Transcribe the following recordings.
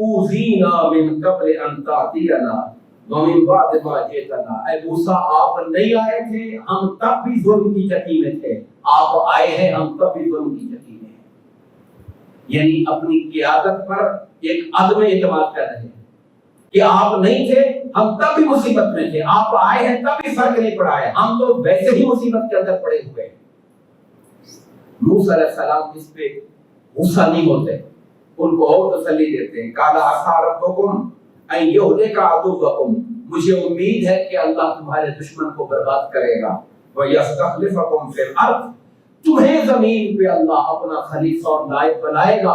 اوذینا من قبل ان تاتینا ومن بعد ما جئتنا، اے موسیٰ آپ نہیں آئے تھے ہم تب بھی ظلم کی چکی میں تھے، آپ آئے ہیں ہم تب بھی ظلم کی چکی میں ہیں۔ یعنی اپنی قیادت پر ایک عدم اعتماد کر رہے ہیں کہ آپ نہیں تھے ہم تب بھی مصیبت میں تھے، آپ آئے ہیں تب بھی فرق نہیں پڑا ہے، ہم تو ویسے ہی مصیبت کے اندر پڑے ہوئے ہیں۔ موسیٰ علیہ السلام اس پہ غصہ نہیں ہوتے، ان کو اور تسلی دیتے ہیں۔ قال عسى ربكم ان يهلك عدوكم، مجھے امید ہے کہ اللہ تمہارے دشمن کو برباد کرے گا، ويستخلفكم في الارض، تمہیں زمین پہ اللہ اپنا خلیفہ اور نائب بنائے گا،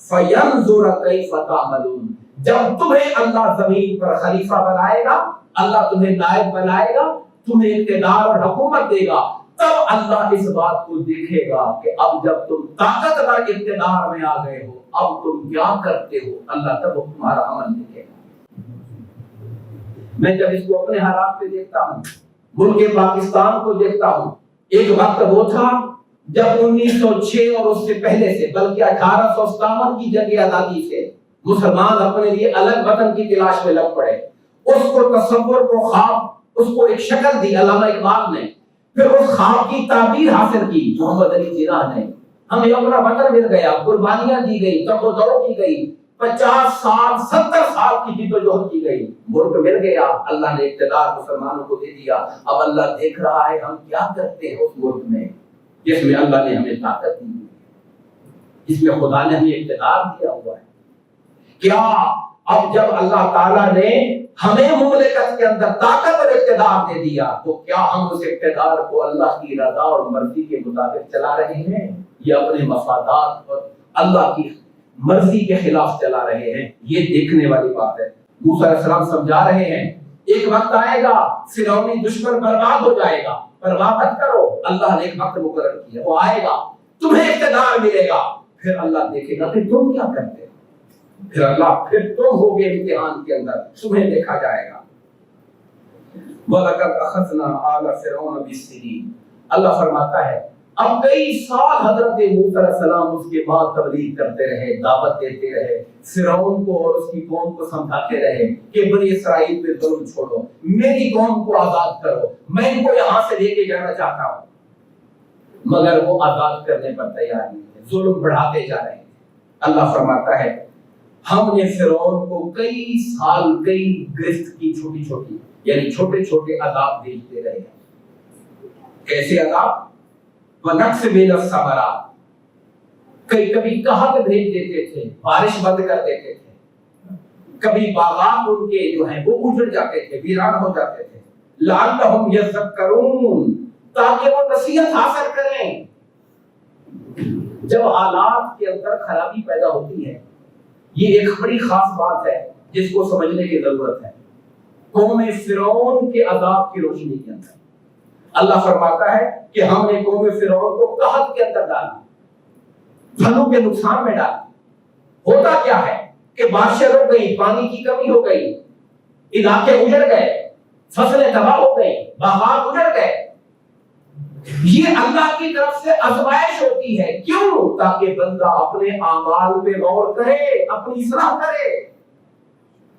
فينظر كيف تعملون، جب تمہیں اللہ زمین پر خلیفہ بنائے گا، اللہ تمہیں نائب بنائے گا، تمہیں اقتدار اور حکومت دے گا، تب اللہ اس بات کو دیکھے گا کہ اب جب تم طاقتور اقتدار میں آ گئے ہو اب تم کیا کرتے ہو، اللہ تب تمہارا عمل دیکھے گا۔ میں جب اس کو اپنے حالات پہ دیکھتا ہوں، ملک پاکستان کو دیکھتا ہوں، ایک وقت وہ تھا جب 1906 اور اس سے پہلے سے بلکہ 1857 کی جنگ آزادی سے مسلمان اپنے لیے الگ وطن کی تلاش میں لگ پڑے، اس کو تصور کو خواب، اس کو ایک شکل دی علامہ اقبال نے، پھر اس خواب کی تعبیر حاصل کی محمد علی جناح نے، ہمیں اپنا وطن مل گیا، قربانیاں دی گئی، تب و دو کی گئی، 50 سال 70 سال کی جدوجہد کی گئی، ملک مل گیا، اللہ نے اقتدار مسلمانوں کو دے دیا، اب اللہ دیکھ رہا ہے ہم کیا کرتے ہیں اس ملک میں جس میں اللہ نے ہمیں طاقت دی، جس میں خدا نے ہمیں اقتدار دیا ہوا ہے۔ کیا اب جب اللہ تعالیٰ نے ہمیں مملکت کے اندر طاقت اور اقتدار دے دیا تو کیا ہم اس اقتدار کو اللہ کی رضا اور مرضی کے مطابق چلا رہے ہیں یا اپنے مفادات اور اللہ کی مرضی کے خلاف چلا رہے ہیں؟ یہ دیکھنے والی بات ہے۔ موسیٰ علیہ السلام سمجھا رہے ہیں ایک وقت آئے گا فرعونی دشمن برباد ہو جائے گا، پرواہ مت کرو، اللہ نے ایک وقت مقرر کیا، وہ آئے گا، تمہیں اقتدار ملے گا، پھر اللہ دیکھے گا کہ تم کیا کرتے ہو، پھر تم ہوگے امتحان کے اندر، تمہیں دیکھا جائے گا۔ وَلَقَدْ أَخَذْنَا آلَ فِرْعَوْنَ بِالسِّنِينَ، اللہ فرماتا ہے اب کئی سال حضرت موسیٰ علیہ السلام اس کے بعد تبلیغ کرتے رہے، دعوت دیتے رہے، فرعون کو اور اس کی قوم کو سمجھاتے رہے کہ بنی اسرائیل پہ ظلم چھوڑو، میری قوم کو آزاد کرو، میں ان کو یہاں سے لے کے جانا چاہتا ہوں، مگر وہ آزاد کرنے پر تیار نہیں ہے، ظلم بڑھاتے جا رہے ہیں۔ اللہ فرماتا ہے ہم نے فرعون کو کئی سال کئی گرفت کی، چھوٹی چھوٹی یعنی چھوٹے چھوٹے عذاب بھیجتے رہے۔ کیسے عذاب؟ وَنَقْصٍ مِّنَ الثَّمَرَاتِ، کبھی قحط بھیج دیتے تھے، بارش بند کر دیتے تھے، کبھی باغات ان کے جو ہیں وہ اجڑ جاتے تھے، ویران ہو جاتے تھے، لَعَلَّهُمْ يَذَّكَّرُونَ، تاکہ وہ نصیحت حاصل کریں۔ جب حالات کے اندر خرابی پیدا ہوتی ہے، یہ ایک بڑی خاص بات ہے جس کو سمجھنے کی ضرورت ہے۔ قوم فرعون کے عذاب کی روشنی کے اندر اللہ فرماتا ہے کہ ہم نے قوم فرعون کو قحط کے اندر ڈالا، پھلوں کے نقصان میں ڈالا۔ ہوتا کیا ہے کہ بارشیں رک گئی، پانی کی کمی ہو گئی، علاقے اجڑ گئے، فصلیں تباہ ہو گئی، باغات اجڑ گئے۔ یہ اللہ کی طرف سے آزمائش ہوتی ہے، کیوں؟ تاکہ بندہ اپنے اعمال پہ غور کرے، اپنی اصلاح کرے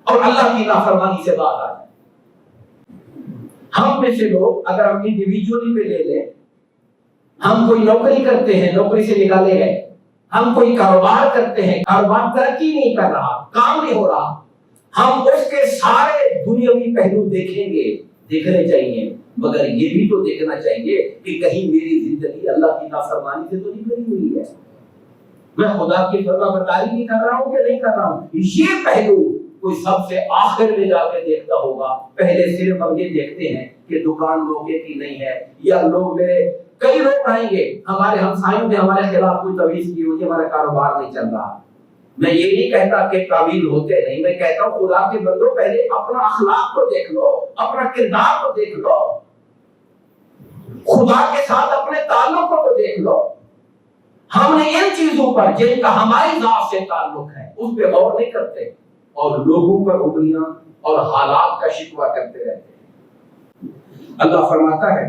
اور اللہ کی نافرمانی سے باز آ جائے۔ ہم میں سے لوگ اگر ہم انڈیویجولی پہ لے لیں، ہم کوئی نوکری کرتے ہیں، نوکری سے نکالے گئے، ہم کوئی کاروبار کرتے ہیں، کاروبار ترقی نہیں کر رہا، کام نہیں ہو رہا، ہم اس کے سارے دنیاوی پہلو دیکھیں گے، دیکھنے چاہیے، مگر یہ بھی تو دیکھنا چاہیے کہ کہیں میری زندگی اللہ کی نافرمانی سے تو نہیں بھری ہوئی ہے، میں خدا کی فرما برداری نہیں کر رہا ہوں کہ نہیں کر رہا ہوں۔ یہ پہلو کوئی سب سے آخر میں جا کے دیکھتا ہوگا، پہلے صرف ہم یہ دیکھتے ہیں کہ دکان موقع کی نہیں ہے، یا لوگ میرے کئی لوگ آئیں گے، ہمارے ہمسایوں نے ہمارے خلاف کوئی تویز کی ہوئی، ہمارا کاروبار نہیں چل رہا۔ میں یہ نہیں کہتا کہ تعویذ ہوتے نہیں، میں کہتا ہوں خدا کے بندوں پہلے اپنا اخلاق کو دیکھ لو، اپنا کردار کو دیکھ لو، خدا کے ساتھ اپنے تعلق کو دیکھ لو۔ ہم نے ان چیزوں پر جن کا ہماری ذات سے تعلق ہے اس پہ غور نہیں کرتے اور لوگوں پر انگلیاں اور حالات کا شکوہ کرتے رہتے ہیں۔ اللہ فرماتا ہے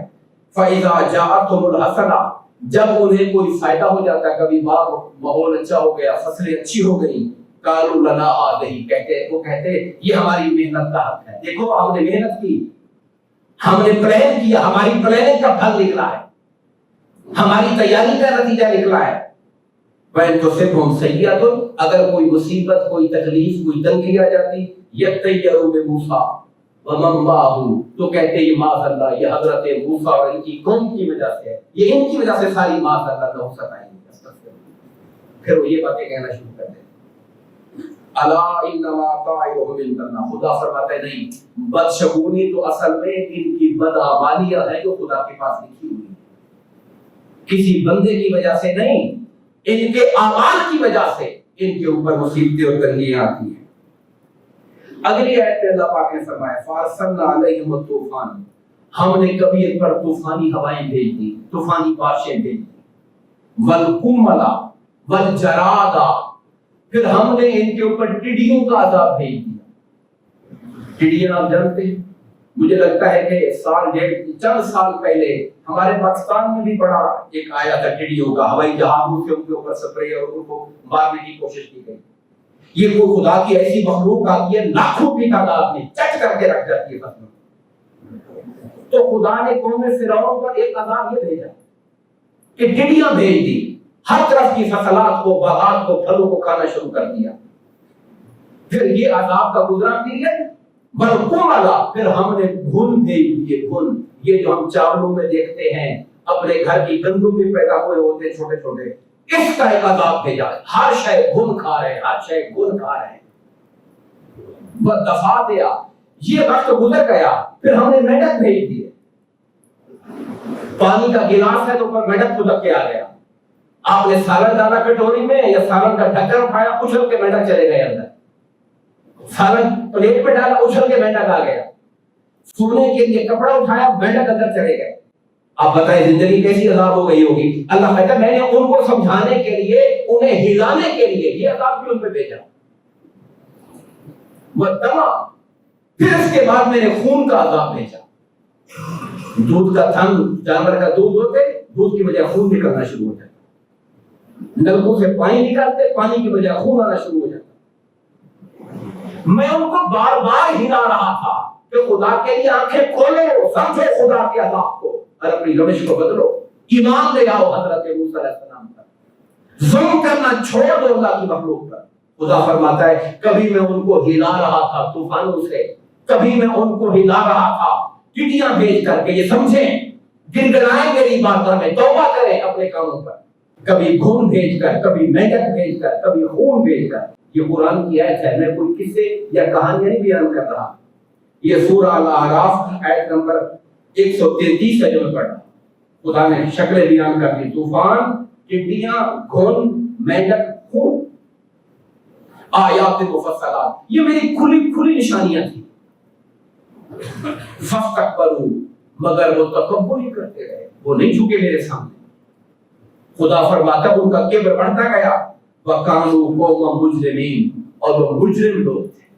فَإِذَا جَاءَتْهُمُ الْحَسَنَةُ، جب انہیں کوئی فائدہ ہو جاتا ہے، کبھی ماحول اچھا ہو گیا، فصلیں اچھی ہو گئی، قالوا لنا هذه، وہ کہتے یہ ہماری محنت کا حق ہے، دیکھو ہم نے محنت کی، ہم نے پلان کیا، ہماری پلاننگ کا پھل نکلا ہے، ہماری تیاری کا نتیجہ نکلا ہے۔ وَإِن تُصِبْهُمْ سَيِّئَةٌ، اگر کوئی مصیبت، کوئی تکلیف، کوئی تنگی آ جاتی، يَطَّيَّرُوا بِمُوسَىٰ وَمَن مَّعَهُ، تو کہتے یہ معاذ اللہ، یہ حضرت موسیٰ اور ان کی قوم کی وجہ سے ہے، یہ ان کی وجہ سے ساری معاذ اللہ نحوست آئی۔ پھر وہ یہ باتیں کہنا شروع کر دیں، الا انما طائرهم عند اللہ، خدا فرماتا ہے نہیں، بدشگونی تو اصل میں ان کی بدعمالیاں ہیں جو خدا کے پاس لکھی ہوئی ہیں، کسی بندے کی وجہ سے نہیں، ان کے اعمال کی وجہ سے ان کے اوپر مصیبتیں اور تنگیاں آتی ہیں۔ اگلی آیت میں اللہ پاک نے فرمایا فارسلنا علیہم الطوفان، ہم نے کبھی ان پر طوفانی ہوائیں بھیج دی، طوفانی بارشیں بھیج دی، والقمل والجراد، پھر ہم نے ان کے اوپر ٹڈیوں کا عذاب بھیج دیا۔ ٹڈیاں آپ جانتے ہیں، مجھے لگتا ہے کہ چند سال پہلے ہمارے پاکستان میں بھی بڑا ایک آیا تھا ٹڈیوں کا، ہوائی جہازوں سے ان کے اوپر سپرے اور ان کو مارنے کی کوشش کی گئی۔ یہ کوئی خدا کی ایسی مخلوق آتی ہے لاکھوں کی تعداد میں چٹ کر کے رکھ جاتی ہے فصلوں، تو خدا نے قوم فرعون پر ایک عذاب یہ بھیجا کہ ٹڈیاں بھیج دی، ہر طرف کی فصلات کو، باغات کو، پھلوں کو کھانا شروع کر دیا۔ پھر یہ عذاب کا گزرا پیریڈ برقوں والا، پھر ہم نے گھن بھیج دیے، گھن، یہ جو ہم چاولوں میں دیکھتے ہیں، اپنے گھر کی گندم میں پیدا ہوئے ہوتے ہیں چھوٹے چھوٹے، اس کا ایک عذاب بھیجا، ہر شے گھن کھا رہے ہیں، ہر شے گھن کھا رہے ہیں۔ وہ دفعہ دیا، یہ وقت گزر گیا، پھر ہم نے مینڈک بھیج دیے، پانی کا گلاس ہے تو اوپر مینڈک کھدک کے آ گیا، آپ نے سالن ڈالا کٹوری میں یا سالن کا ڈھکن اٹھایا، اچھل کے مینڈک چلے گئے اندر، سالن پلیٹ پہ ڈالا، اچھل کے مینڈک آ گیا، سونے کے لیے کپڑا اٹھایا، مینڈک اندر چلے گئے۔ آپ بتائیں زندگی کیسی عذاب ہو گئی ہوگی۔ اللہ کہتا ہے میں نے ان کو سمجھانے کے لیے، انہیں ہلانے کے لیے یہ عذاب بھی ان پہ بھیجا۔ تمام، پھر اس کے بعد میں نے خون کا عذاب بھیجا، دودھ کا تھن، جانور کا دودھ ہوتے، دودھ کی بجائے خون نکلنا شروع ہو جاتا، نلکوں سے پانی نکالتے، پانی کی بجائے خون آنا شروع ہو جاتا۔ میں ان کو بار بار ہلا رہا تھا کہ خدا کے لیے آنکھیں کھولو، سمجھو خدا کے عذاب کو اور اپنی روش کو بدلو، ایمان لے آؤ حضرت موسیٰ علیہ السلام پر، ظلم کرنا چھوڑ دو اللہ کی مخلوق پر۔ خدا فرماتا ہے کبھی میں ان کو ہلا رہا تھا طوفانوں سے، کبھی میں ان کو ہلا رہا تھا ٹڈیاں بھیج کر کے، یہ سمجھیں، گنگنائیں میری باتوں میں، توبہ کریں اپنے کاموں پر، کبھی خون بھیج کر، کبھی مینڈک بھیج کر، کبھی خون بھیج کر۔ یہ قرآن کی آیت ہے، میں کوئی قصے یا کہانیاں نہیں بیان کر رہا، یہ سورہ الاعراف آیت نمبر 133 ہے جو میں پڑھ رہا ہوں۔ خدا نے شکلیں بیان کر دی، طوفان، ٹڈیاں، خون، مینڈک، خون، آیات مفصلات، یہ میری کھلی کھلی نشانیاں تھیں۔ فاستکبروا، مگر وہ تکبر ہی کرتے رہے، وہ نہیں جھکے میرے سامنے۔ خدا فرماتا ان کا کبر بڑھتا گیا، وَكَانُوا قَوْمًا مُجْرِمِينَ، اور وہ مجرم لوگ تھے،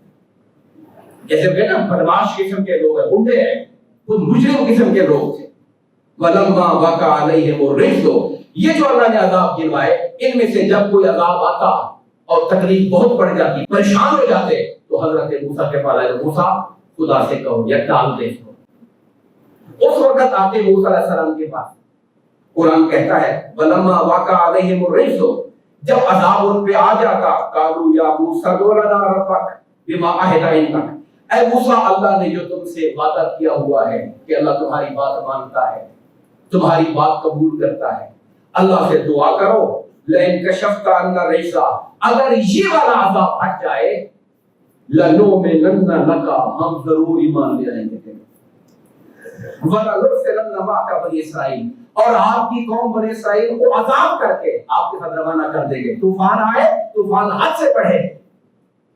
جیسے کہ نا بدماش قسم کے لوگ ہیں، گنڈے ہیں، وہ مجرم قسم کے لوگ تھے۔ وَلَمَّا وَقَعَ عَلَيْهِمُ الرِّجْزُ، یہ جو اللہ نے عذاب گنوائے، ان میں سے جب کوئی عذاب آتا اور تکلیف بہت بڑھ جاتی، پریشان ہو جاتے، تو حضرت موسیٰ کے پاس آئے، موسیٰ خدا سے کہو یا ٹال دے اس کو۔ اس وقت آتے موسیٰ علیہ السلام کے پاس، قرآن کہتا ہے وَلَمَّا وَقَعَ عَلَيْهِمُ الرِّجْزُ، جب عذاب ان پہ آ جاتا، قالوا یا موسیٰ ادع لنا ربک بما عہد عندک، اے موسیٰ اللہ نے جو تم سے وعدہ کیا ہوا ہے کہ اللہ تمہاری بات مانتا ہے، تمہاری بات قبول کرتا ہے، اللہ سے دعا کرو، لئن کشفت عنا الرجز، اگر یہ والا عذاب ہٹ جائے، لنؤمنن لک، ہم ضرور ایمان لے آئیں گے، وَلَنُرْسِلَنَّ مَعَكَ بَنِي اسرائیل، اور آپ کی قوم بنی اسرائیل کو عذاب کر کے آپ کے ساتھ روانہ کر دیں گے۔ طوفان آئے، طوفان حد سے بڑھے،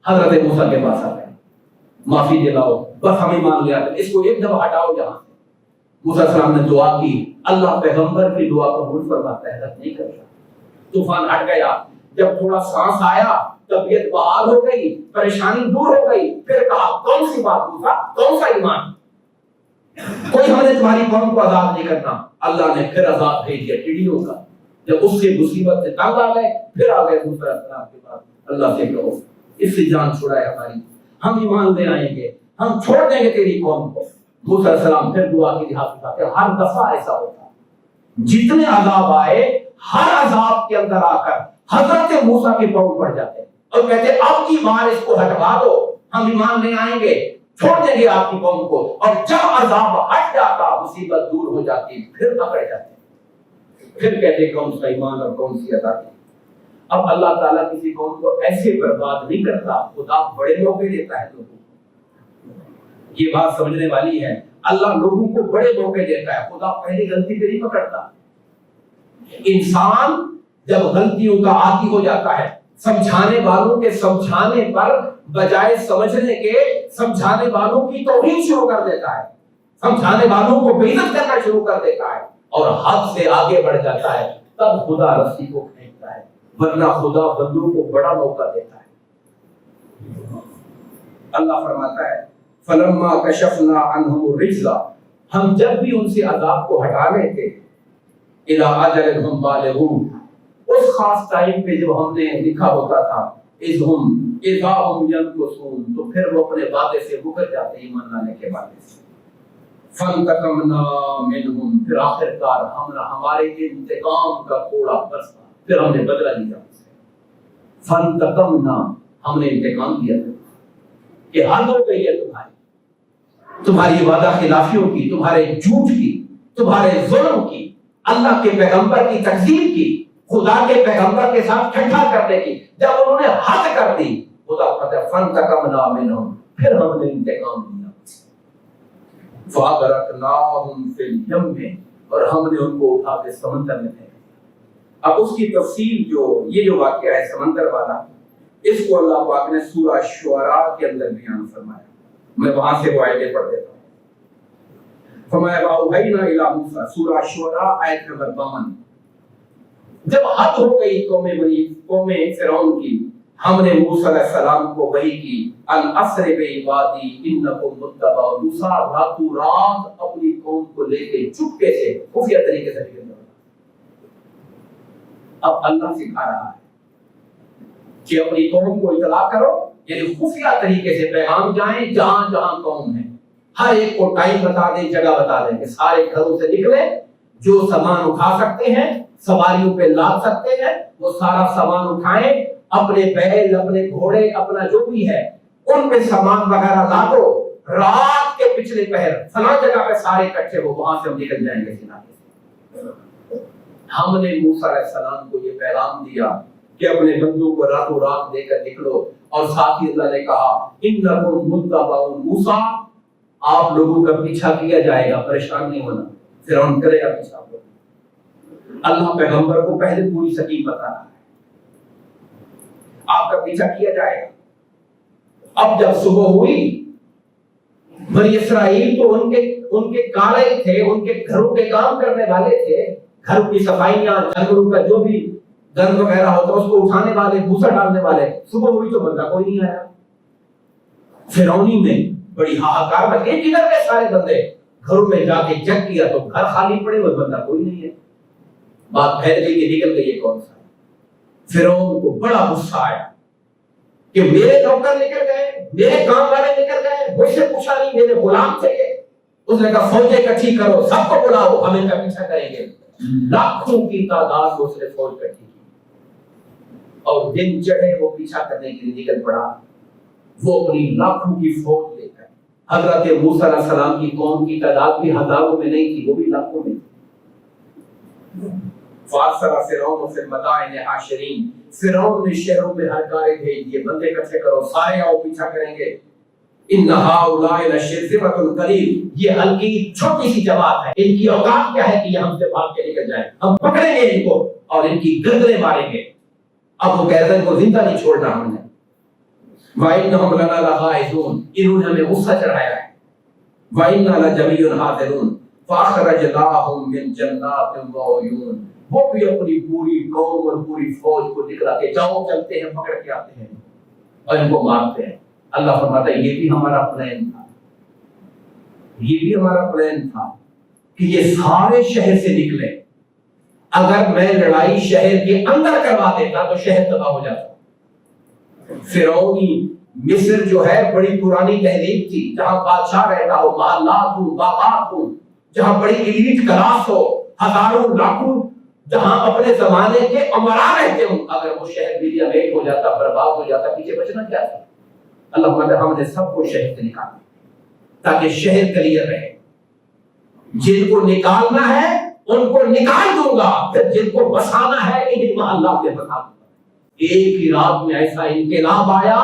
حضرت موسیٰ کے پاس آ گئے، معافی دلاؤ، بس ہم ایمان لے آتے، اس کو ایک دفعہ ہٹاؤ جہاں۔ موسیٰ علیہ السلام نے دعا کی، اللہ پیغمبر کی دعا قبول فرماتا ہے، رد نہیں کرتا۔ طوفان ہٹ گیا، جب تھوڑا سانس آیا، طبیعت بحال ہو گئی، پریشانی دور ہو گئی، پھر کہا کون سی بات موسیٰ، کون سا ایمان، کوئی ہم نے تمہاری قوم کو عذاب نہیں کرنا۔ اللہ نے پھر عذاب بھیج دیا ٹڈیوں کا، جب اس سے مصیبت سے تنگ آ گئے، پھر آ گئے موسیٰ علیہ السلام کے پاس، اللہ سے کہو اس سے جان چھڑائے ہماری، ہم ایمان لے آئیں گے، ہم چھوڑ دیں گے تیری قوم کو۔ موسیٰ علیہ السلام پھر دعا کی ہاتھ اٹھاتے، ہر دفعہ ایسا ہوتا جتنے عذاب آئے ہر عذاب کے اندر آ کر حضرت موسیٰ کے پاؤں پڑ جاتے اور کہتے اب کی بار اس کو ہٹوا دو، ہم ایمان لے آئیں گے، چھوڑ دیں گے آپ کی قوم کو۔ اور جب عذاب ہٹ جاتا، مصیبت دور ہو جاتی، پھر پکڑ جاتے، پھر کہتے کون سا ایمان اور کون سی عطا کی۔ اب اللہ تعالیٰ کسی قوم کو ایسے برباد نہیں کرتا، خدا بڑے موقع دیتا ہے لوگوں کو، یہ بات سمجھنے والی ہے۔ اللہ لوگوں کو بڑے موقع دیتا ہے، خدا پہلی غلطی پہ نہیں پکڑتا۔ انسان جب غلطیوں کا عادی ہو جاتا ہے، سمجھانے والوں کے سمجھانے پر بجائے سمجھنے کے سمجھانے والوں کی توہین شروع کر دیتا ہے، سمجھانے والوں کو بے عزت کرنا شروع کر دیتا ہے اور حد سے آگے بڑھ جاتا ہے، تب خدا رسی کو کھینچتا ہے، ورنہ خدا بندوں کو بڑا موقع دیتا ہے۔ اللہ فرماتا ہے فلما کشفنا عنہم الرجز، ہم جب بھی ان سے عذاب کو ہٹا رہے تھے، الی اجل ہم بالغون، اس خاص ٹائم پہ جو ہم نے لکھا ہوتا تھا، اذا ہم ینکثون، تو پھر وہ اپنے وعدے سے مکر جاتے ایمان لانے کے وعدے سے۔ فانتقمنا منہم، پھر آخر کار ہمارے انتقام کا تھوڑا برسا، پھر ہم نے بدلہ لیا ان سے۔ فانتقمنا، ہم نے انتقام لیا کہ حد ہو گئی ہے تمہاری وعدہ خلافیوں کی، تمہارے جھوٹ کی، تمہارے ظلم کی، اللہ کے پیغمبر کی تکذیب کی، خدا کے پیغمبر کے ساتھ ٹھٹھا کرنے کی۔ جب انہوں نے حد کر دی، خدا کہتا ہے فانتقمنا منہم، پھر ہم نے انتقام لیا۔ فاغرقناہم فی الیم، اور ہم نے ان کو اٹھا کے سمندر میں پھینکا۔ اب اس کی تفصیل یہ جو واقعہ ہے سمندر والا، اس کو اللہ پاک نے سورہ شعراء کے اندر بیان فرمایا، میں وہاں سے وہ آیتیں پڑھ دیتا ہوں۔ فرمایا وَأَوْحَيْنَا إِلَىٰ مُوسَىٰ، سورہ شعراء آیت نمبر 52۔ جب حد ہو گئی قوم فرعون کی، ہم نے موسیٰ علیہ السلام کو وحی کی، ان اسر بعبادی انکم متبعون، موسیٰ راتوں رات اپنی قوم کو لے کے چپکے سے خفیہ طریقے سے نکل گئے۔ اب اللہ سکھا رہا ہے کہ اپنی قوم کو اطلاع کرو، یعنی خفیہ طریقے سے پیغام جائیں جہاں جہاں قوم ہے، ہر ایک کو ٹائم بتا دیں، جگہ بتا دیں کہ سارے گھروں سے نکلے، جو سامان اٹھا سکتے ہیں، سواریوں پہ لاد سکتے ہیں، وہ سارا سامان اٹھائیں، اپنے بیل، اپنے گھوڑے، اپنا جو بھی ہے ان پہ سامان وغیرہ لادو، رات کے پچھلے پہر فلاں جگہ پہ سارے اکٹھے ہو، وہاں سے ہم نکل جائیں گے سینا سے۔ ہم نے موسیٰ علیہ السلام کو یہ پیغام دیا کہ اپنے بندوں کو راتوں رات دے کر نکلو، اور ساتھ ہی اللہ نے کہا انکم متبعون، موسیٰ آپ لوگوں کا پیچھا کیا جائے گا، پریشان نہیں ہونا، فرعون کرے گا پیچھا۔ اللہ پیغمبر کو پہلے پوری سکیم بتا رہا ہے، آپ کا پیچھا کیا جائے گا۔ اب جب صبح ہوئی، بنی اسرائیل تو ان کے کارے تھے، ان کے گھروں کے کام کرنے والے تھے، گھروں کی صفائیاں، جانوروں کا جو بھی گند وغیرہ ہوتا اس کو اٹھانے والے، بھوسا ڈالنے والے۔ صبح ہوئی تو بندہ کوئی نہیں آیا، فرعونی میں بڑی ہاہاکار مچ گئی، کدھر گئے سارے بندے؟ گھروں میں جا کے چیک کیا تو گھر خالی پڑے ہوئے، بندہ کوئی نہیں ہے۔ بات پھیل گئی کہ نکل گئی ہے کون سا۔ فرعون کو بڑا غصہ آیا کہ میرے نوکر نکل گئے، میرے کام والے نکل گئے، مجھ سے پوچھا نہیں، میرے غلام تھے یہ۔ اس نے کہا فوجیں اکٹھی کرو، سب کو بلاؤ، ہم ان کا پیچھا کریں گے۔ لاکھوں کی تعداد میں اس نے فوج اکٹھی کی، اور دن چڑھے وہ پیچھا کرنے کے لیے نکل پڑا۔ وہ اپنی لاکھوں کی فوج لے کر، حضرت موسیٰ علیہ السلام کی قوم کی تعداد بھی ہزاروں میں نہیں تھی، وہ بھی لاکھوں میں تھی۔ فارسل فرعون فی المدائن حاشرین، فرعون نے شہروں میں ہر کارے بھیج دیے، بندے اکٹھے کرو، سارے آؤ پیچھا کریں گے۔ ان ہؤلاء لشرذمۃ قلیل، یہ ہلکی چھوٹی سی جماعت ہے، ان کی اوقات کیا ہے کہ یہ ہم سے بھاگ کے نکل جائیں، ہم پکڑیں گے ان کو اور ان کی گردنیں ماریں گے۔ اب وہ کہتے ہیں کو زندہ نہیں چھوڑنا ہم نے۔ وَإِنَّهُمْ لَنَا لَغَائِظُونَ، انہوں نے ہمیں غصہ چڑھایا ہے۔ وَإِنَّا لَجَمِيعٌ حَاذِرُونَ فَأَخْرَجْنَاهُمْ مِنْ جَنَّاتٍ وَعُيُونٍ، وہ بھی اپنی پوری قوم اور پوری فوج کو دکھلا کے جاؤ چلتے ہیں، پکڑ کے آتے ہیں اور ان کو مارتے ہیں۔ اللہ فرماتا ہے یہ بھی ہمارا پلان تھا، یہ بھی ہمارا پلان تھا کہ یہ سارے شہر سے نکلے۔ اگر میں لڑائی شہر کے اندر کروا دیتا تو شہر تباہ ہو جاتا، فرعونی مصر جو ہے بڑی پرانی تہذیب تھی، جہاں بادشاہ رہتا ہو، محلات ہوں، باغات ہوں، جہاں بڑی ایلیٹ کلاس ہو، ہزاروں لاکھوں جہاں اپنے زمانے کے امراء رہتے ہوں، اگر وہ شہر بھی ایک ہو جاتا، برباد ہو جاتا، پیچھے بچنا کیا تھا؟ اللہ تعالیٰ ہم نے سب کو شہر سے نکالا تاکہ شہر کلیئر رہے۔ جن کو نکالنا ہے ان کو نکال دوں گا، پھر جن کو بسانا ہے انہیں محلات میں بسا دوں گا۔ ایک ہی رات میں ایسا انقلاب آیا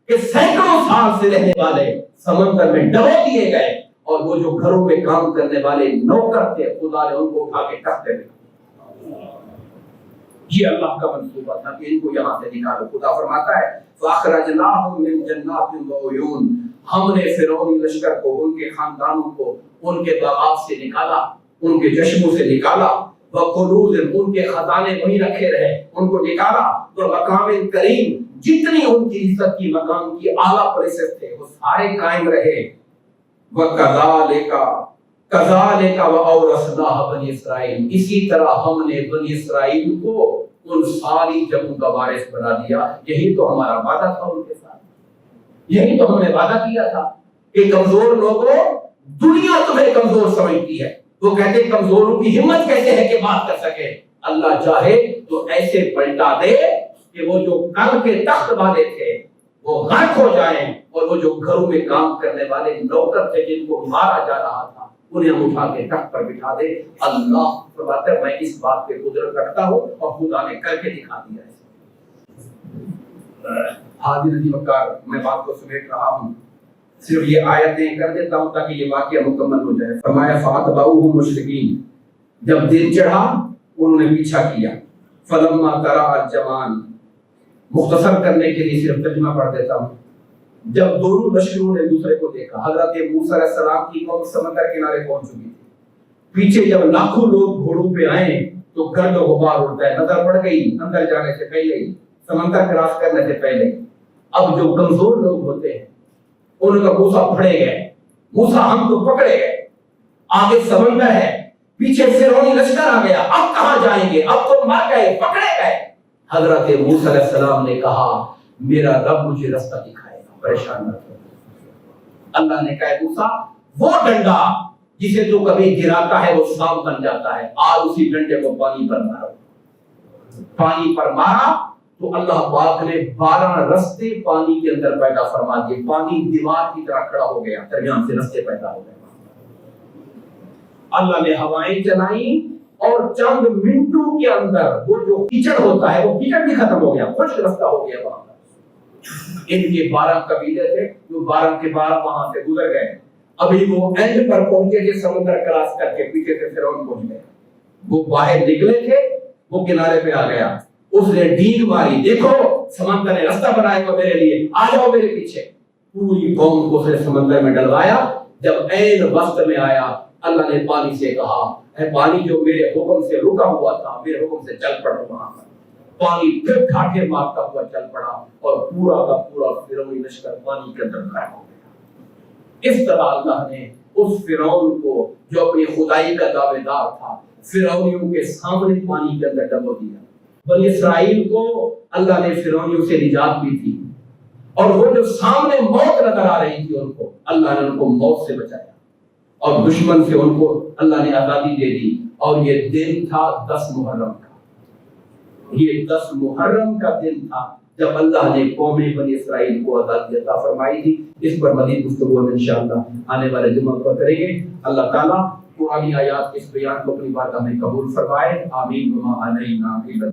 کہ سینکڑوں سال سے رہنے والے سمندر میں ڈبو دیے گئے، اور وہ جو گھروں میں کام کرنے والے نوکر تھے خدا نے ان کو اٹھا کے ٹک دے دیا۔ یہ اللہ کا منصوبہ تھا کہ ان کو یہاں سے نکالو۔ خدا فرماتا ہے فَأَخْرَجْنَاهُمْ مِنْ جَنَّاتٍ وَعُيُونٍ، ہم نے فرعونی لشکر کو، ان کے خاندانوں کو ان کے باغات سے نکالا، ان کے چشموں سے نکالا، وَقُنُوزٍ ان کے خزانے وہیں رکھے رہے، ان کو نکالا، وَمَقَامٍ کَرِيمٍ جتنی ان کی عزت کی مقام کی اعلیٰ پریسز تھے وہ سارے قائم رہے۔ کذالک وَأَوْرَثْنَاهَا بنی اسرائیل، اسی طرح ہم نے بنی اسرائیل کو ان ساری جگہوں کا وارث بنا دیا۔ یہی تو ہمارا وعدہ تھا ان کے ساتھ، یہی تو ہم نے وعدہ کیا تھا کہ کمزور لوگوں دنیا تمہیں کمزور سمجھتی ہے، وہ کہتے ہیں کمزوروں کی ہمت کیسے ہے کہ بات کر سکے، اللہ چاہے تو ایسے پلٹا دے کہ وہ جو کل کے تخت والے تھے وہ غرق ہو جائیں، اور وہ جو گھروں میں کام کرنے والے نوکر تھے جن کو مارا جا رہا تھا انہیں ہم اٹھا کے تخت پر بٹھا دے۔ اللہ فرماتا ہے میں اس بات پہ قدرت رکھتا ہوں، اور خدا نے کر کے دکھا دیا ہے۔ حاضر عزیز وقار، میں بات کو سمیٹ رہا ہوں، صرف یہ آیتیں کر دیتا ہوں تاکہ یہ واقعہ مکمل ہو جائے۔ فرمایا فَأَتْبَعُوهُمْ مُشْرِقِينَ، جب دن چڑھا انہوں نے پیچھا کیا۔ فَلَمَّا تَرَأَى الْجَمْعَانِ، مختصر کرنے کے لیے صرف ترجمہ پڑھ دیتا ہوں۔ جب دونوں لشکروں نے دوسرے کو دیکھا، حضرت موسیٰ علیہ السلام کی قوم سمندر کنارے پہنچ چکی تھی، پیچھے جب لاکھوں لوگ گھوڑوں پہ آئے تو گرد و غبار اڑتا ہے، نظر پڑ گئی اندر جانے سے پہلے ہی، سمندر کراس کرنے سے پہلے۔ اب جو کمزور لوگ ہوتے ہیں ان کا موسیٰ پھڑے گئے، موسیٰ ہم تو پکڑے گئے، آگے سمندر ہے، پیچھے فرعونی لشکر آ گیا، اب کہاں جائیں گے، اب تو مر گئے، پکڑے گئے۔ حضرت موسیٰ علیہ السلام نے کہا میرا رب مجھے رستہ دکھائے گا، پریشان نہ ہو۔ اللہ نے کہا موسیٰ وہ ڈنڈا جسے تو کبھی گراتا ہے وہ سانپ بن جاتا ہے، آج اسی ڈنڈے کو پانی پر مارو۔ پانی پر مارا تو اللہ پاک نے 12 رستے پانی کے اندر پیدا فرما دیے، پانی دیوار کی طرح کھڑا ہو گیا، درمیان سے رستے پیدا ہو گئے۔ اللہ نے ہوائیں چلائیں اور چند منٹوں کے اندر وہ جو کیچڑ ہوتا ہے وہ کیچڑ بھی ختم ہو گیا، خشک رستہ ہو گیا وہاں پر۔ ان کے 12 قبیلے تھے جو 12 کے 12 وہاں سے گزر گئے، ابھی وہ اینڈ پر پہنچے تھے، سمندر کراس کر کے پیچھے سے فرعون پہنچ گئے۔ وہ باہر نکلے تھے، وہ کنارے پہ آ گیا، اس نے ڈیگ ماری، دیکھو سمندر نے راستہ بنایا ہوا میرے لیے، آ جاؤ میرے پیچھے۔ پوری قوم کو اس نے سمندر میں ڈلوایا۔ جب عین وقت میں آیا اللہ نے پانی سے کہا اے پانی جو میرے حکم سے رکا ہوا تھا میرے حکم سے چل پڑ وہاں پر۔ پانی پھر ٹھاٹھے مارتا ہوا چل پڑا اور پورا کا پورا فرعونی لشکر پانی کے اندر غرق ہو گیا۔ اس طرح اللہ نے اس فرعون کو جو اپنی خدائی کا دعوے دار تھا فرعونیوں کے سامنے پانی کے اندر ڈبو دیا۔ بنی اسرائیل کو اللہ نے فرعونیوں سے نجات دی تھی، اور وہ جو سامنے موت نظر آ رہی تھی ان کو اللہ نے ان کو موت سے بچایا، اور دشمن سے ان کو اللہ نے آزادی دے دی۔ اور یہ دن تھا 10 محرم کا، یہ 10 محرم کا دن تھا جب اللہ نے قوم بنی اسرائیل کو آزادی عطا فرمائی تھی۔ اس پر مزید گفتگو ہم انشاءاللہ آنے والے جمعہ کو کریں گے۔ اللہ تعالیٰ قرآنی آیات کے اس بیان کو اپنی بارگاہ میں قبول فرمائے، آمین۔ وما علینا